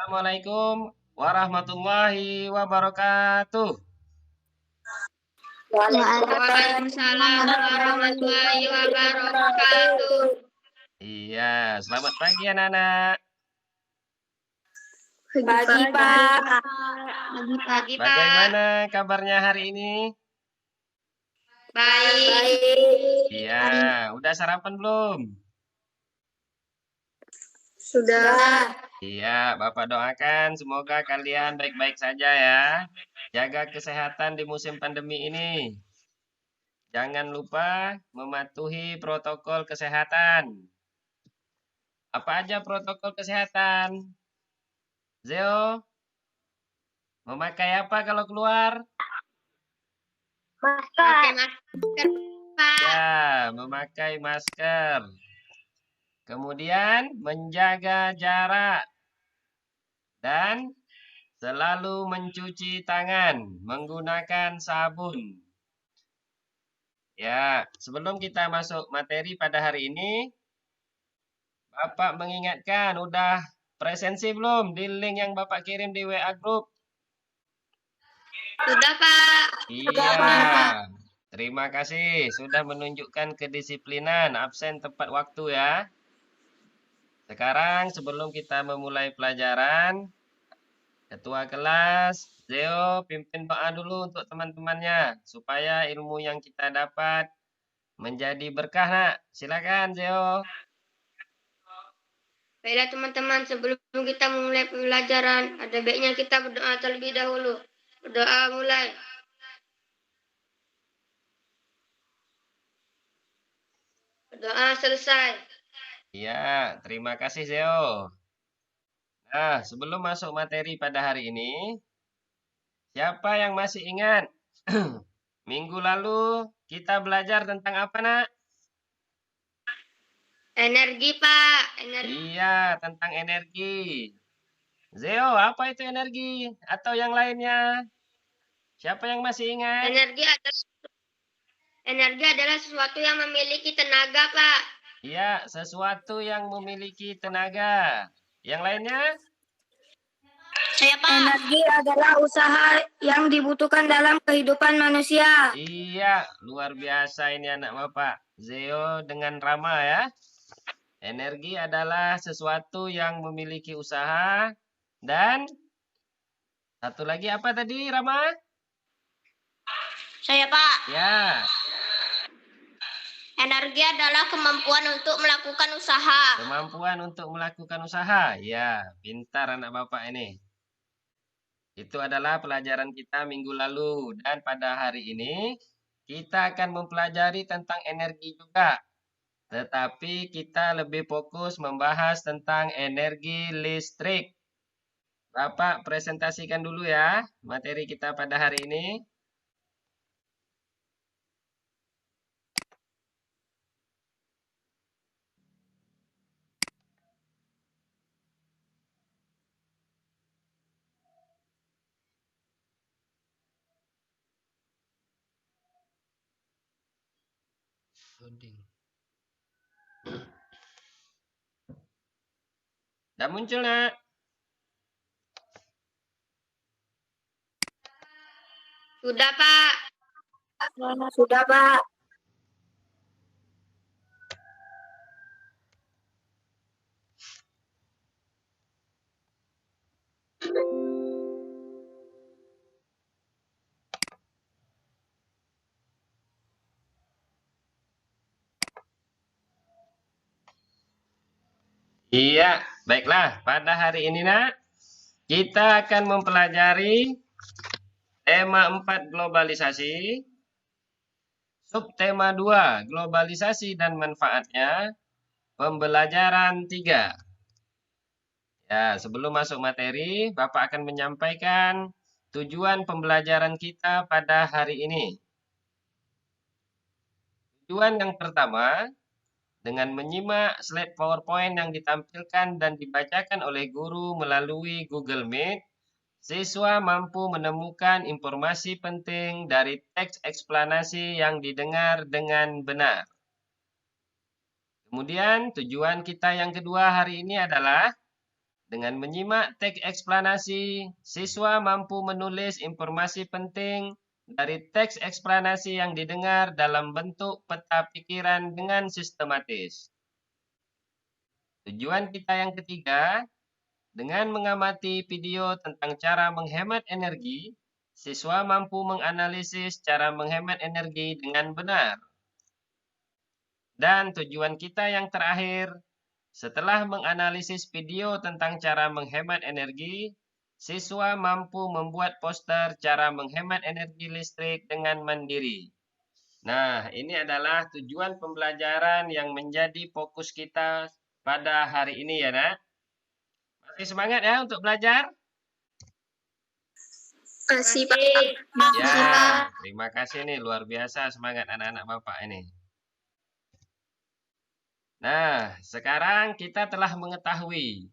Assalamualaikum warahmatullahi wabarakatuh. Waalaikumsalam warahmatullahi wabarakatuh. Iya, selamat pagi anak-anak. Pagi, Pak. Pagi, Pak. Bagaimana kabarnya hari ini? Baik. Iya, udah sarapan belum? Sudah. Iya, Bapak doakan semoga kalian baik-baik saja ya. Jaga kesehatan di musim pandemi ini. Jangan lupa mematuhi protokol kesehatan. Apa aja protokol kesehatan? Zeo, memakai apa kalau keluar? Pakai masker, Pak. Ya, memakai masker. Kemudian menjaga jarak dan selalu mencuci tangan menggunakan sabun. Ya, sebelum kita masuk materi pada hari ini, Bapak mengingatkan udah presensi belum di link yang Bapak kirim di WA Group? Sudah, Pak. Iya. Terima kasih sudah menunjukkan kedisiplinan absen tepat waktu ya. Sekarang sebelum kita memulai pelajaran, Ketua kelas, Zeo pimpin doa dulu untuk teman-temannya supaya ilmu yang kita dapat menjadi berkah, Nak. Silakan, Zeo. Baiklah teman-teman, sebelum kita memulai pembelajaran, ada baiknya kita berdoa terlebih dahulu. Berdoa mulai. Berdoa selesai. Iya, terima kasih, Zeo. Nah, sebelum masuk materi pada hari ini, siapa yang masih ingat? Minggu lalu kita belajar tentang apa, Nak? Energi, Pak. Energi. Iya, tentang energi. Zeo, apa itu energi? Atau yang lainnya? Siapa yang masih ingat? Energi adalah sesuatu yang memiliki tenaga, Pak. Iya, sesuatu yang memiliki tenaga. Yang lainnya? Saya, Pak. Energi adalah usaha yang dibutuhkan dalam kehidupan manusia. Iya, luar biasa ini anak Bapak. Zeo dengan Rama ya. Energi adalah sesuatu yang memiliki usaha dan satu lagi apa tadi Rama? Saya, Pak. Ya, Energi adalah kemampuan untuk melakukan usaha. kemampuan untuk melakukan usaha. Ya, pintar anak Bapak ini. Itu adalah pelajaran kita minggu lalu dan pada hari ini kita akan mempelajari tentang energi juga. Tetapi kita lebih fokus membahas tentang energi listrik. Bapak presentasikan dulu ya materi kita pada hari ini. Sudah muncul, Nak? Sudah, Pak. Sudah, Pak. Iya, baiklah. Pada hari ini, Nak, kita akan mempelajari tema 4 globalisasi, subtema 2 globalisasi dan manfaatnya, pembelajaran 3. Ya, sebelum masuk materi, Bapak akan menyampaikan tujuan pembelajaran kita pada hari ini. Tujuan yang pertama, dengan menyimak slide PowerPoint yang ditampilkan dan dibacakan oleh guru melalui Google Meet, siswa mampu menemukan informasi penting dari teks eksplanasi yang didengar dengan benar. Kemudian tujuan kita yang kedua hari ini adalah Dengan menyimak teks eksplanasi, siswa mampu menulis informasi penting dari teks eksplanasi yang didengar dalam bentuk peta pikiran dengan sistematis. Tujuan kita yang ketiga, dengan mengamati video tentang cara menghemat energi, siswa mampu menganalisis cara menghemat energi dengan benar. Dan tujuan kita yang terakhir, setelah menganalisis video tentang cara menghemat energi, siswa mampu membuat poster cara menghemat energi listrik dengan mandiri. Nah, ini adalah tujuan pembelajaran yang menjadi fokus kita pada hari ini ya, Nak. Masih semangat ya untuk belajar? Masih, Pak. Ya, terima kasih nih, luar biasa semangat anak-anak Bapak ini. Nah, sekarang kita telah mengetahui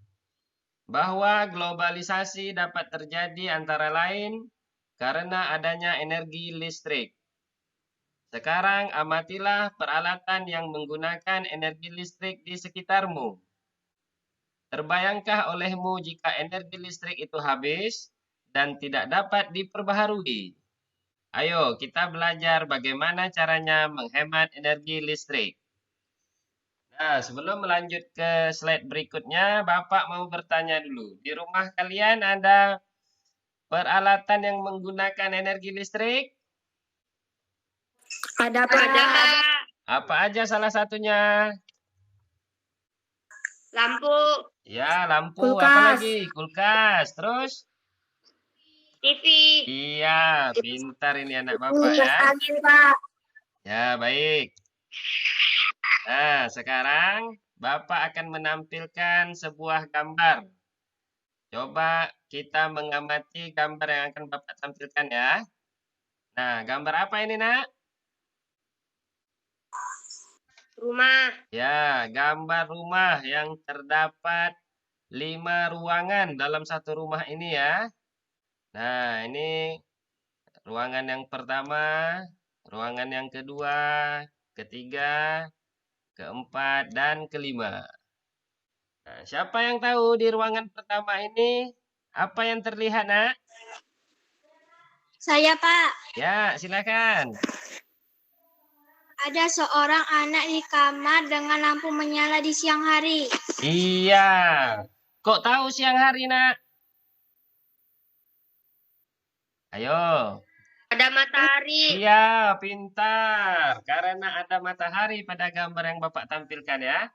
bahwa globalisasi dapat terjadi antara lain karena adanya energi listrik. Sekarang amatilah peralatan yang menggunakan energi listrik di sekitarmu. Terbayangkah olehmu jika energi listrik itu habis dan tidak dapat diperbaharui? Ayo kita belajar bagaimana caranya menghemat energi listrik. Nah, sebelum melanjut ke slide berikutnya, Bapak mau bertanya dulu. Di rumah kalian ada peralatan yang menggunakan energi listrik? Ada Pak. Apa aja salah satunya? Lampu, Ya, lampu. Kulkas. Apa lagi? Kulkas. Terus? TV. Iya, pintar ini anak Bapak Kulkas ya. angin Pak. Ya, baik. Nah, sekarang Bapak akan menampilkan sebuah gambar. Coba kita mengamati gambar yang akan Bapak tampilkan ya. Nah, gambar apa ini, Nak? Rumah. Ya, gambar rumah yang terdapat 5 ruangan dalam satu rumah ini ya. Nah, ini ruangan yang pertama, ruangan yang kedua, ketiga, keempat, dan kelima. Nah, siapa yang tahu di ruangan pertama ini apa yang terlihat, Nak? Saya, Pak. Ya, silakan. Ada seorang anak di kamar dengan lampu menyala di siang hari. Iya. Kok tahu siang hari, Nak? Ayo. Ada matahari. Iya, pintar. Karena ada matahari pada gambar yang Bapak tampilkan ya.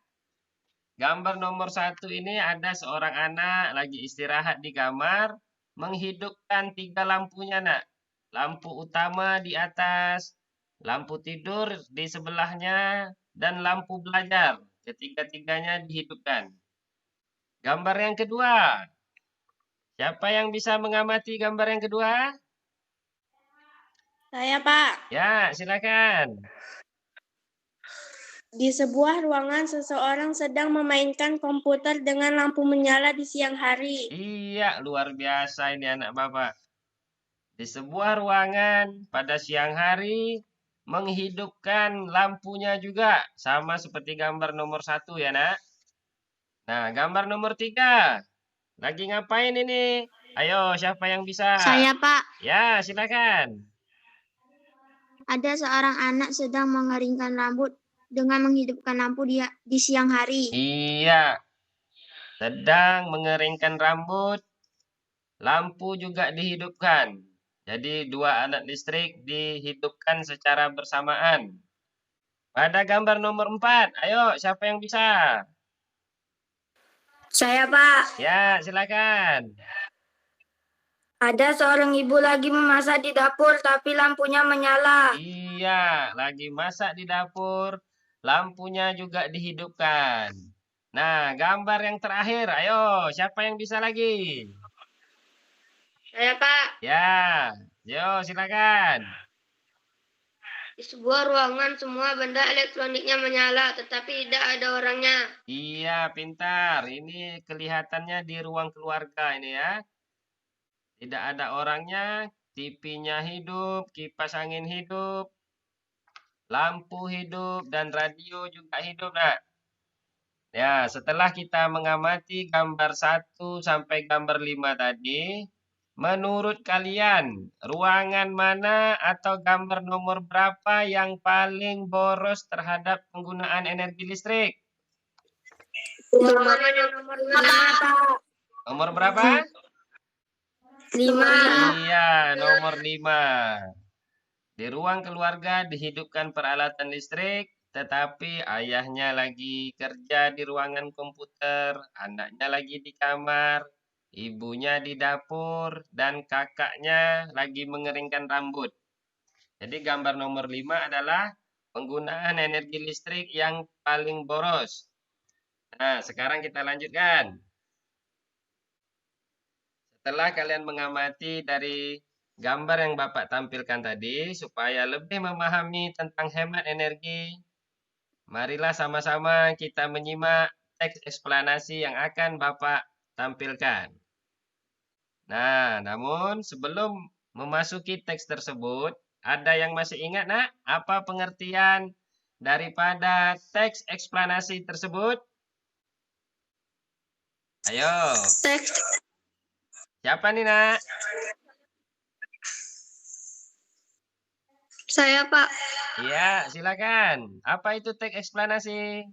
Gambar nomor 1 ini ada seorang anak lagi istirahat di kamar, menghidupkan 3 lampunya, Nak. Lampu utama di atas, lampu tidur di sebelahnya, dan lampu belajar. Ketiga-tiganya dihidupkan. Gambar yang kedua. Siapa yang bisa mengamati gambar yang kedua? Saya, Pak. Ya, silakan. Di sebuah ruangan, seseorang sedang memainkan komputer dengan lampu menyala di siang hari. Iya, luar biasa ini anak Bapak. Di sebuah ruangan pada siang hari, menghidupkan lampunya juga. Sama seperti gambar nomor 1 ya, Nak. Nah, gambar nomor 3. Lagi ngapain ini? Ayo, siapa yang bisa? Saya, Pak. Ya, silakan. Ada seorang anak sedang mengeringkan rambut dengan menghidupkan lampu di siang hari. Iya, sedang mengeringkan rambut, lampu juga dihidupkan. Jadi dua alat listrik dihidupkan secara bersamaan. Pada gambar nomor 4, ayo siapa yang bisa? Saya Pak. Ya, silakan. Ada seorang ibu lagi memasak di dapur tapi lampunya menyala. Iya, lagi masak di dapur, lampunya juga dihidupkan. Nah, gambar yang terakhir, ayo siapa yang bisa lagi? Saya, Pak. Ya, yo silakan. Di sebuah ruangan semua benda elektroniknya menyala, tetapi tidak ada orangnya. Iya, pintar. Ini kelihatannya di ruang keluarga ini ya. Tidak ada orangnya, TV-nya hidup, kipas angin hidup, lampu hidup, dan radio juga hidup, Nak. Ya, setelah kita mengamati gambar 1 sampai gambar 5 tadi, menurut kalian, ruangan mana atau gambar nomor berapa yang paling boros terhadap penggunaan energi listrik? Nomor 5, Pak. Nomor berapa? 5. Iya, nomor 5. Di ruang keluarga dihidupkan peralatan listrik, tetapi ayahnya lagi kerja di ruangan komputer, anaknya lagi di kamar, ibunya di dapur, dan kakaknya lagi mengeringkan rambut. Jadi gambar nomor 5 adalah penggunaan energi listrik yang paling boros. Nah, sekarang kita lanjutkan. Setelah kalian mengamati dari gambar yang Bapak tampilkan tadi, supaya lebih memahami tentang hemat energi, marilah sama-sama kita menyimak teks eksplanasi yang akan Bapak tampilkan. Nah, namun sebelum memasuki teks tersebut, ada yang masih ingat, Nak, apa pengertian daripada teks eksplanasi tersebut? Ayo, Teks siapa nih, Nak? saya, Pak. Iya, silakan. Apa itu teks eksplanasi?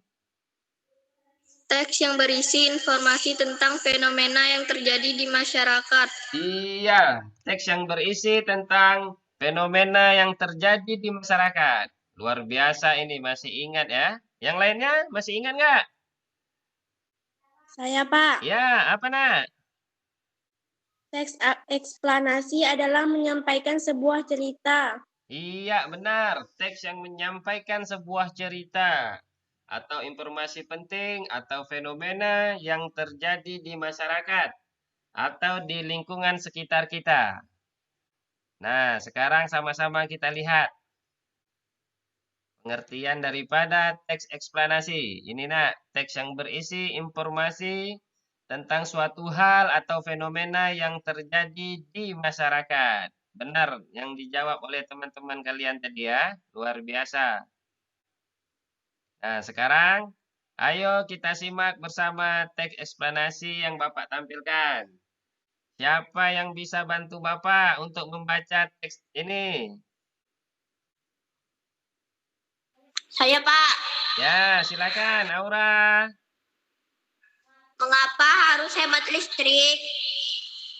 Teks yang berisi informasi tentang fenomena yang terjadi di masyarakat. Iya, teks yang berisi tentang fenomena yang terjadi di masyarakat. Luar biasa ini, masih ingat ya? Yang lainnya masih ingat nggak? Saya, Pak. Ya, apa nak? Teks eksplanasi adalah menyampaikan sebuah cerita. Iya, benar. Teks yang menyampaikan sebuah cerita atau informasi penting atau fenomena yang terjadi di masyarakat atau di lingkungan sekitar kita. Nah, sekarang sama-sama kita lihat pengertian daripada teks eksplanasi. Ini nak, teks yang berisi informasi tentang suatu hal atau fenomena yang terjadi di masyarakat. Benar yang dijawab oleh teman-teman kalian tadi ya. Luar biasa. Nah, sekarang ayo kita simak bersama teks eksplanasi yang Bapak tampilkan. Siapa yang bisa bantu Bapak untuk membaca teks ini? Saya, Pak. Ya, silakan Aura. Mengapa harus hemat listrik?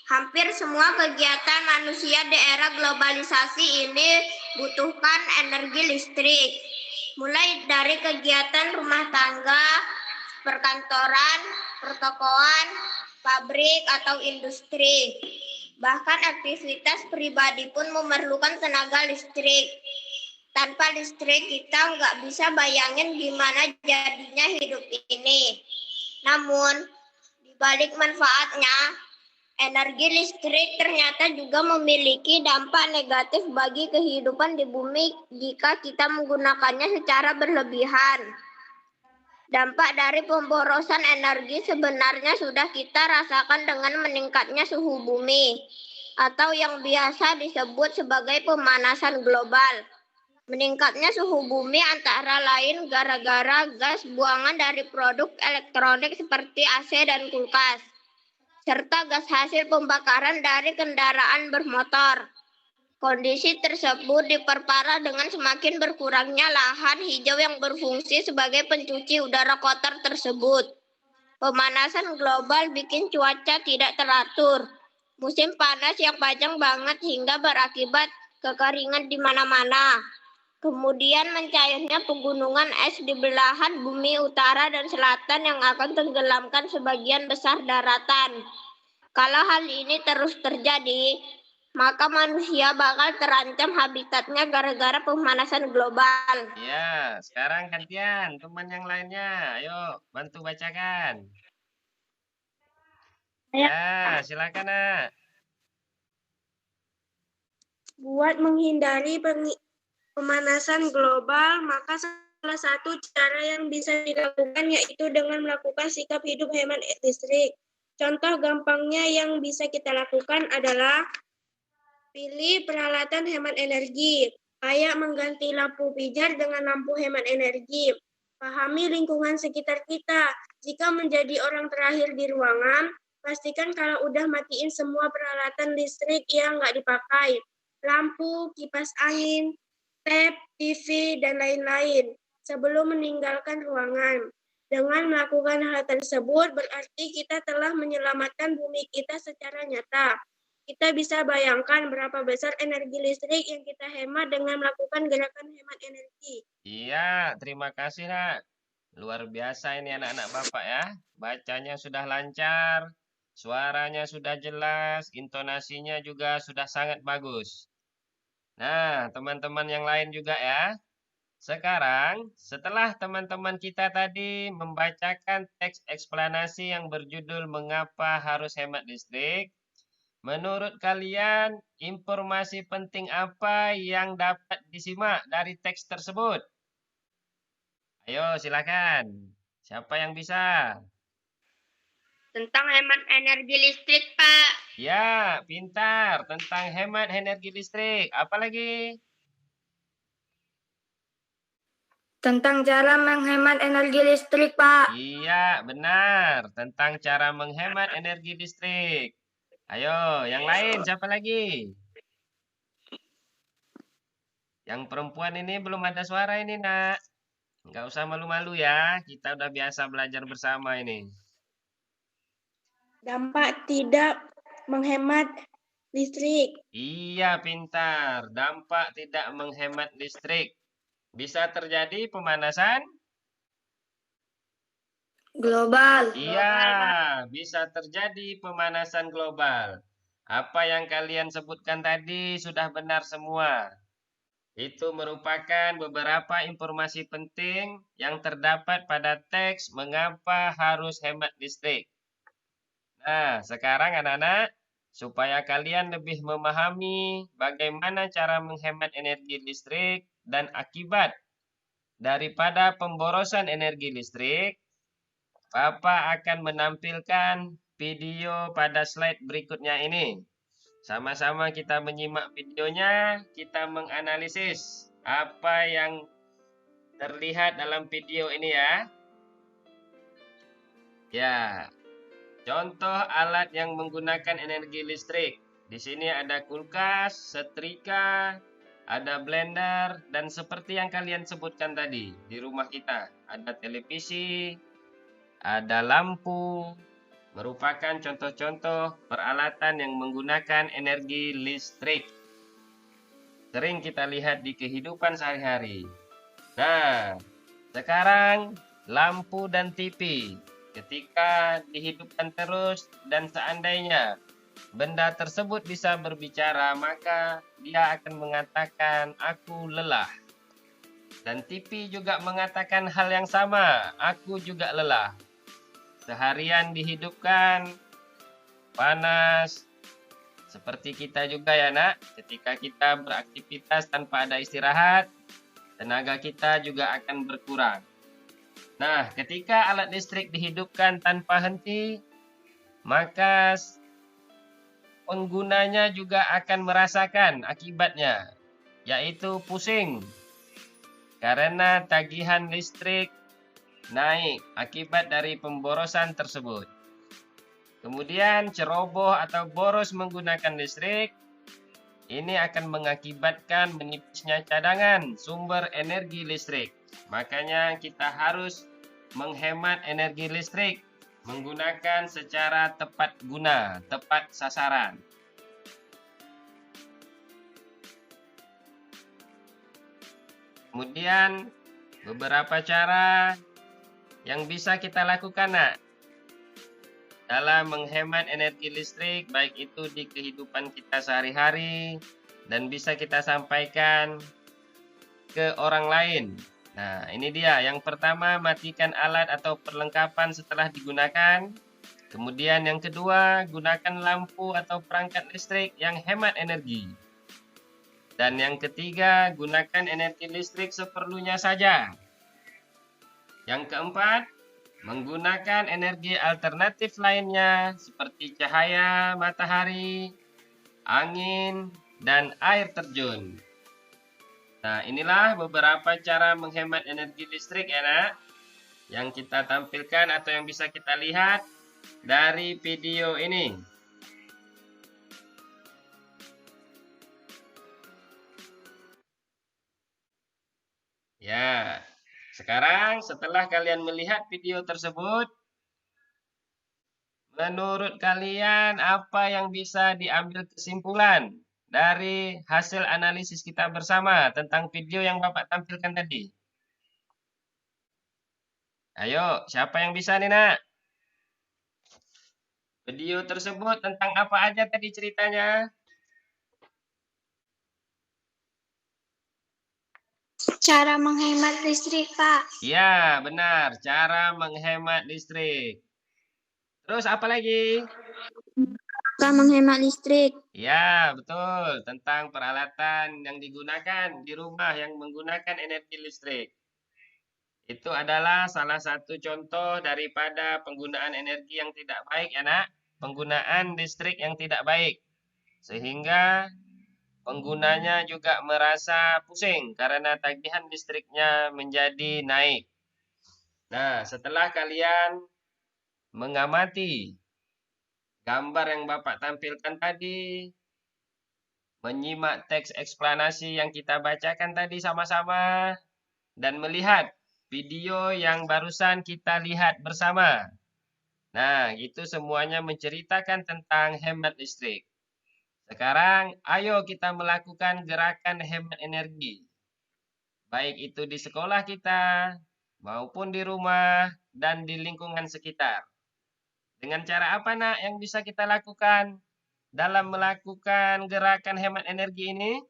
Hampir semua kegiatan manusia di era globalisasi ini butuhkan energi listrik. Mulai dari kegiatan rumah tangga, perkantoran, pertokoan, pabrik, atau industri. Bahkan aktivitas pribadi pun memerlukan tenaga listrik. Tanpa listrik kita nggak bisa bayangin gimana jadinya hidup ini. Namun, di balik manfaatnya, energi listrik ternyata juga memiliki dampak negatif bagi kehidupan di bumi jika kita menggunakannya secara berlebihan. Dampak dari pemborosan energi sebenarnya sudah kita rasakan dengan meningkatnya suhu bumi, atau yang biasa disebut sebagai pemanasan global. Meningkatnya suhu bumi antara lain gara-gara gas buangan dari produk elektronik seperti AC dan kulkas, serta gas hasil pembakaran dari kendaraan bermotor. Kondisi tersebut diperparah dengan semakin berkurangnya lahan hijau yang berfungsi sebagai pencuci udara kotor tersebut. Pemanasan global bikin cuaca tidak teratur. Musim panas yang panjang banget hingga berakibat kekeringan di mana-mana. Kemudian mencairnya pegunungan es di belahan bumi utara dan selatan yang akan tenggelamkan sebagian besar daratan. Kalau hal ini terus terjadi, maka manusia bakal terancam habitatnya gara-gara pemanasan global. Ya, sekarang gantian teman yang lainnya. Ayo, bantu bacakan. Ya, silakan nak. Buat menghindari pemanasan global, maka salah satu cara yang bisa dilakukan yaitu dengan melakukan sikap hidup hemat listrik. Contoh gampangnya yang bisa kita lakukan adalah pilih peralatan hemat energi, kayak mengganti lampu pijar dengan lampu hemat energi. Pahami lingkungan sekitar kita. Jika menjadi orang terakhir di ruangan, pastikan kalau udah matiin semua peralatan listrik yang nggak dipakai. Lampu, kipas angin, tap, TV, dan lain-lain sebelum meninggalkan ruangan. Dengan melakukan hal tersebut, berarti kita telah menyelamatkan bumi kita secara nyata. Kita bisa bayangkan berapa besar energi listrik yang kita hemat dengan melakukan gerakan hemat energi. Iya, terima kasih, Nak. Luar biasa ini anak-anak Bapak ya. Bacanya sudah lancar, suaranya sudah jelas, intonasinya juga sudah sangat bagus. Nah, teman-teman yang lain juga ya. Sekarang, setelah teman-teman kita tadi membacakan teks eksplanasi yang berjudul Mengapa Harus Hemat Listrik, menurut kalian informasi penting apa yang dapat disimak dari teks tersebut? Ayo, silakan. Siapa yang bisa? Tentang hemat energi listrik, Pak. Ya, pintar. Tentang hemat energi listrik. Apa lagi? Tentang cara menghemat energi listrik, Pak. Iya, benar. Tentang cara menghemat energi listrik. Ayo, yang lain siapa lagi? Yang perempuan ini belum ada suara ini, Nak. Nggak usah malu-malu ya. Kita udah biasa belajar bersama ini. Dampak tidak menghemat listrik. Iya, pintar. Dampak tidak menghemat listrik. Bisa terjadi pemanasan? Global. Iya, bisa terjadi pemanasan global. Apa yang kalian sebutkan tadi sudah benar semua. Itu merupakan beberapa informasi penting yang terdapat pada teks mengapa harus hemat listrik. Nah, sekarang anak-anak, supaya kalian lebih memahami bagaimana cara menghemat energi listrik dan akibat daripada pemborosan energi listrik, Bapak akan menampilkan video pada slide berikutnya ini. Sama-sama kita menyimak videonya, kita menganalisis apa yang terlihat dalam video ini ya. Ya, contoh alat yang menggunakan energi listrik. Di sini ada kulkas, setrika, ada blender, dan seperti yang kalian sebutkan tadi di rumah kita. Ada televisi, ada lampu, merupakan contoh-contoh peralatan yang menggunakan energi listrik. Sering kita lihat di kehidupan sehari-hari. Nah, sekarang lampu dan TV. Ketika dihidupkan terus dan seandainya benda tersebut bisa berbicara, maka dia akan mengatakan, "Aku lelah." Dan TV juga mengatakan hal yang sama, "Aku juga lelah." Seharian dihidupkan, panas, seperti kita juga ya nak, ketika kita beraktivitas tanpa ada istirahat, tenaga kita juga akan berkurang. Nah, ketika alat listrik dihidupkan tanpa henti, maka penggunanya juga akan merasakan akibatnya, yaitu pusing, karena tagihan listrik naik akibat dari pemborosan tersebut. Kemudian ceroboh atau boros menggunakan listrik, ini akan mengakibatkan menipisnya cadangan sumber energi listrik. Makanya kita harus menghemat energi listrik, menggunakan secara tepat guna, tepat sasaran. Kemudian beberapa cara yang bisa kita lakukan nak, dalam menghemat energi listrik, baik itu di kehidupan kita sehari-hari dan bisa kita sampaikan ke orang lain. Nah, ini dia. Yang pertama, matikan alat atau perlengkapan setelah digunakan. Kemudian yang kedua, gunakan lampu atau perangkat listrik yang hemat energi. Dan yang ketiga, gunakan energi listrik seperlunya saja. Yang keempat, menggunakan energi alternatif lainnya seperti cahaya matahari, angin, dan air terjun. Nah, inilah beberapa cara menghemat energi listrik ya nak. yang kita tampilkan atau yang bisa kita lihat dari video ini. Ya, sekarang setelah kalian melihat video tersebut, menurut kalian apa yang bisa diambil kesimpulan dari hasil analisis kita bersama tentang video yang Bapak tampilkan tadi? Ayo, siapa yang bisa nih, Nak? Video tersebut tentang apa aja tadi ceritanya? Cara menghemat listrik, Pak. Ya, benar. Cara menghemat listrik. Terus apa lagi? Cara menghemat listrik. Ya, betul. Tentang peralatan yang digunakan di rumah yang menggunakan energi listrik. Itu adalah salah satu contoh daripada penggunaan energi yang tidak baik ya, Nak. Penggunaan listrik yang tidak baik. Sehingga penggunanya juga merasa pusing karena tagihan listriknya menjadi naik. Nah, setelah kalian mengamati gambar yang Bapak tampilkan tadi, menyimak teks eksplanasi yang kita bacakan tadi sama-sama, dan melihat video yang barusan kita lihat bersama. Nah, itu semuanya menceritakan tentang hemat listrik. Sekarang, ayo kita melakukan gerakan hemat energi. Baik itu di sekolah kita, maupun di rumah, dan di lingkungan sekitar. Dengan cara apa, Nak, yang bisa kita lakukan dalam melakukan gerakan hemat energi ini?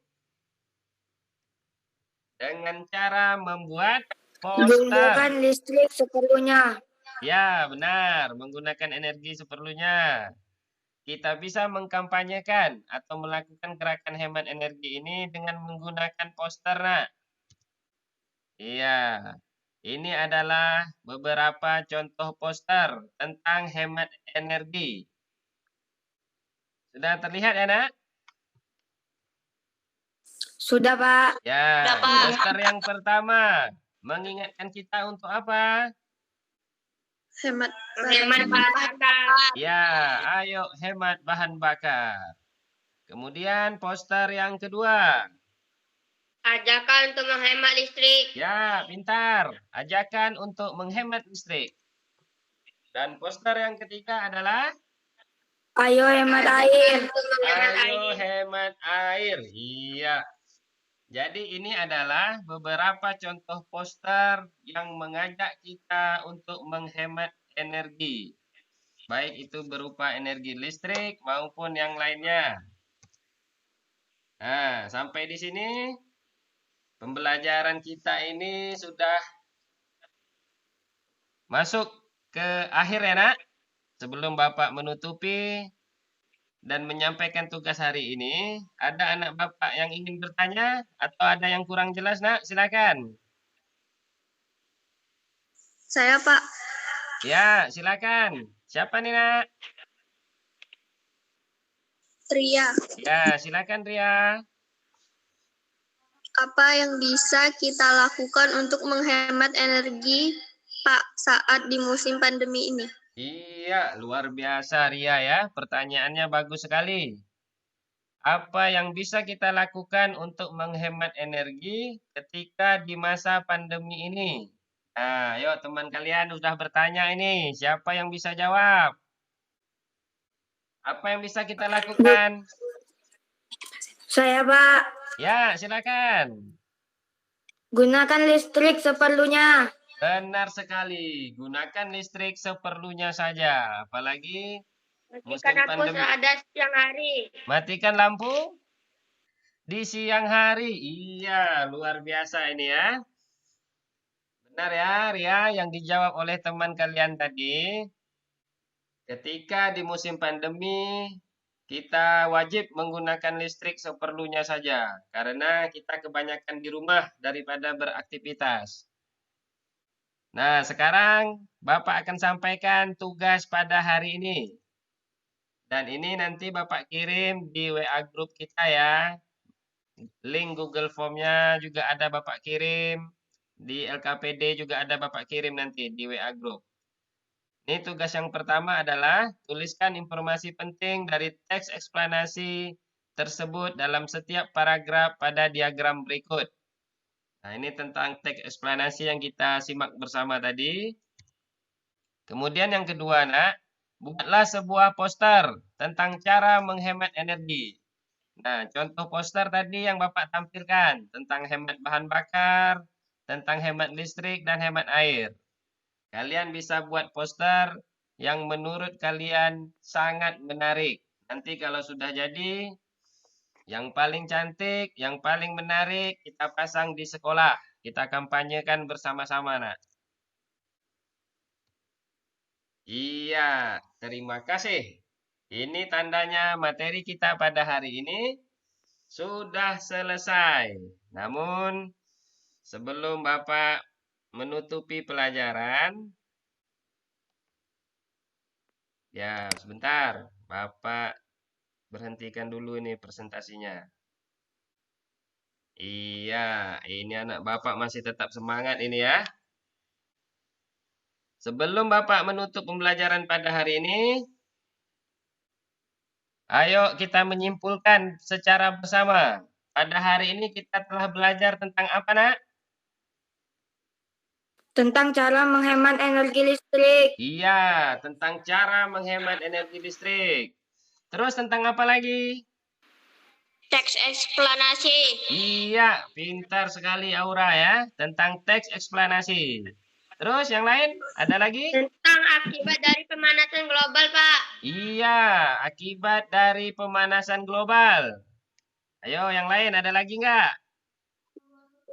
Dengan cara membuat poster. Gunakan listrik seperlunya. Ya, benar. Menggunakan energi seperlunya. Kita bisa mengkampanyekan atau melakukan gerakan hemat energi ini dengan menggunakan poster, Nak. Iya. Ini adalah beberapa contoh poster tentang hemat energi. Sudah terlihat ya, Nak? Sudah, Pak. Ya, Sudah, Pak. poster yang pertama mengingatkan kita untuk apa? Menghemat bahan bakar. Ya, ayo hemat bahan bakar. Kemudian poster yang kedua. Ajakan untuk menghemat listrik. Ya, pintar. Ajakan untuk menghemat listrik. Dan poster yang ketiga adalah Ayo hemat air. ayo hemat air. Iya. Jadi ini adalah beberapa contoh poster yang mengajak kita untuk menghemat energi. Baik itu berupa energi listrik maupun yang lainnya. Nah, sampai di sini pembelajaran kita ini sudah masuk ke akhir ya, Nak. Sebelum Bapak menutupi dan menyampaikan tugas hari ini, ada anak Bapak yang ingin bertanya atau ada yang kurang jelas, Nak? Silakan. Saya, Pak. Ya, silakan. Siapa nih, Nak? Ria, Ya, silakan Ria. apa yang bisa kita lakukan untuk menghemat energi, Pak, saat di musim pandemi ini? Iya, luar biasa Ria ya. Pertanyaannya bagus sekali. Apa yang bisa kita lakukan untuk menghemat energi ketika di masa pandemi ini? Nah, ayo teman kalian sudah bertanya ini. Siapa yang bisa jawab? Apa yang bisa kita lakukan? Saya, Pak. Ya, silakan. Gunakan listrik seperlunya. Benar sekali. Gunakan listrik seperlunya saja. Apalagi musim Matikan lampu pandemi. ada siang hari. Matikan lampu di siang hari. Iya, luar biasa ini ya. Benar ya, Ria, yang dijawab oleh teman kalian tadi. Ketika di musim pandemi, kita wajib menggunakan listrik seperlunya saja. Karena kita kebanyakan di rumah daripada beraktivitas. Nah, sekarang Bapak akan sampaikan tugas pada hari ini. Dan ini nanti Bapak kirim di WA grup kita ya. Link Google Form-nya juga ada Bapak kirim. Di LKPD juga ada Bapak kirim nanti di WA Group. Ini tugas yang pertama adalah tuliskan informasi penting dari teks eksplanasi tersebut dalam setiap paragraf pada diagram berikut. Nah, ini tentang teks eksplanasi yang kita simak bersama tadi. Kemudian yang kedua, Nak, buatlah sebuah poster tentang cara menghemat energi. Nah, contoh poster tadi yang Bapak tampilkan tentang hemat bahan bakar, tentang hemat listrik, dan hemat air. Kalian bisa buat poster yang menurut kalian sangat menarik. Nanti kalau sudah jadi, yang paling cantik, yang paling menarik, kita pasang di sekolah. Kita kampanyekan bersama-sama, Nak. Iya, terima kasih. Ini tandanya materi kita pada hari ini sudah selesai. Namun, sebelum Bapak menutupi pelajaran, ya sebentar, Bapak berhentikan dulu ini presentasinya. Iya, ini anak Bapak masih tetap semangat ini ya. Sebelum Bapak menutup pembelajaran pada hari ini, ayo kita menyimpulkan secara bersama. Pada hari ini kita telah belajar tentang apa, Nak? Tentang cara menghemat energi listrik. Iya, tentang cara menghemat energi listrik. Terus tentang apa lagi? Teks eksplanasi. Iya, pintar sekali Aura ya. Tentang teks eksplanasi. Terus yang lain? Ada lagi? Tentang akibat dari pemanasan global, Pak. Iya, akibat dari pemanasan global. Ayo, yang lain ada lagi nggak?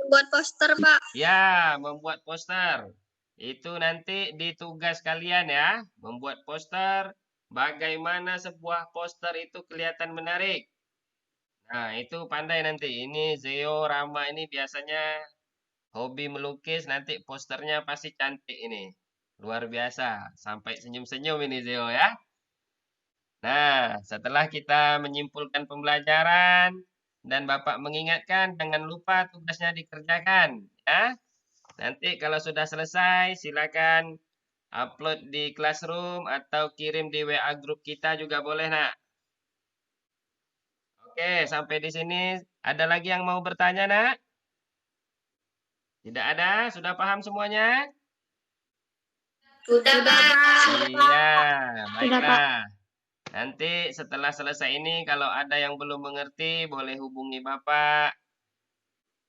Buat poster, Pak. Ya, membuat poster. Itu nanti di tugas kalian ya. Membuat poster, bagaimana sebuah poster itu kelihatan menarik. Nah, itu pandai nanti. Ini Zeo, Rama ini biasanya hobi melukis. Nanti posternya pasti cantik ini. Luar biasa. Sampai senyum-senyum ini Zeo ya. Nah, setelah kita menyimpulkan pembelajaran dan Bapak mengingatkan, jangan lupa tugasnya dikerjakan ya. Nanti kalau sudah selesai, silakan upload di Classroom atau kirim di WA grup kita juga boleh, Nak. Oke, sampai di sini. Ada lagi yang mau bertanya, Nak? Tidak ada? Sudah paham semuanya? Sudah, Pak. Iya, baiklah. Nanti setelah selesai ini, kalau ada yang belum mengerti, boleh hubungi Bapak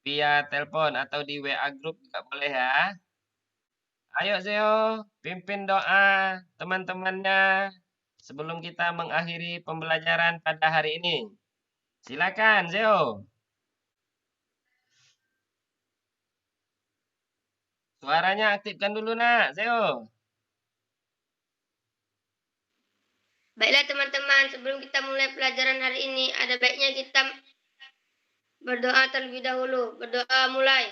via telepon atau di WA grup juga boleh ya. Ayo Zeo, pimpin doa teman-temannya sebelum kita mengakhiri pembelajaran pada hari ini. Silakan Zeo. Suaranya aktifkan dulu nak, Zeo. Baiklah teman-teman, sebelum kita mulai pelajaran hari ini, ada baiknya kita berdoa terlebih dahulu. Berdoa mulai.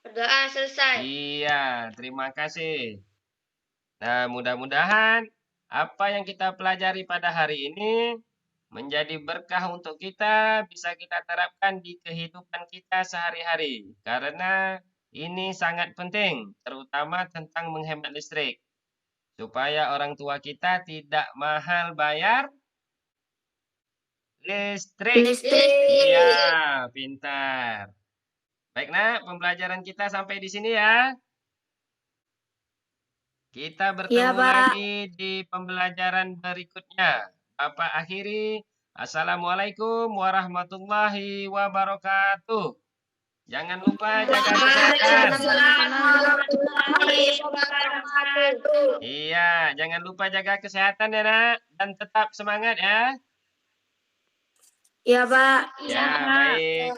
Berdoa selesai. Iya, terima kasih. Nah, mudah-mudahan apa yang kita pelajari pada hari ini menjadi berkah untuk kita, bisa kita terapkan di kehidupan kita sehari-hari. Karena ini sangat penting, terutama tentang menghemat listrik. Supaya orang tua kita tidak mahal bayar listrik. Iya, pintar. Baik, Nak, pembelajaran kita sampai di sini ya. Kita bertemu lagi di pembelajaran berikutnya. Bapak akhiri. Assalamualaikum warahmatullahi wabarakatuh. Jangan lupa jaga kesehatan. Iya, jangan lupa jaga kesehatan ya, Nak. Dan tetap semangat ya. Iya, Pak. Ya, baik.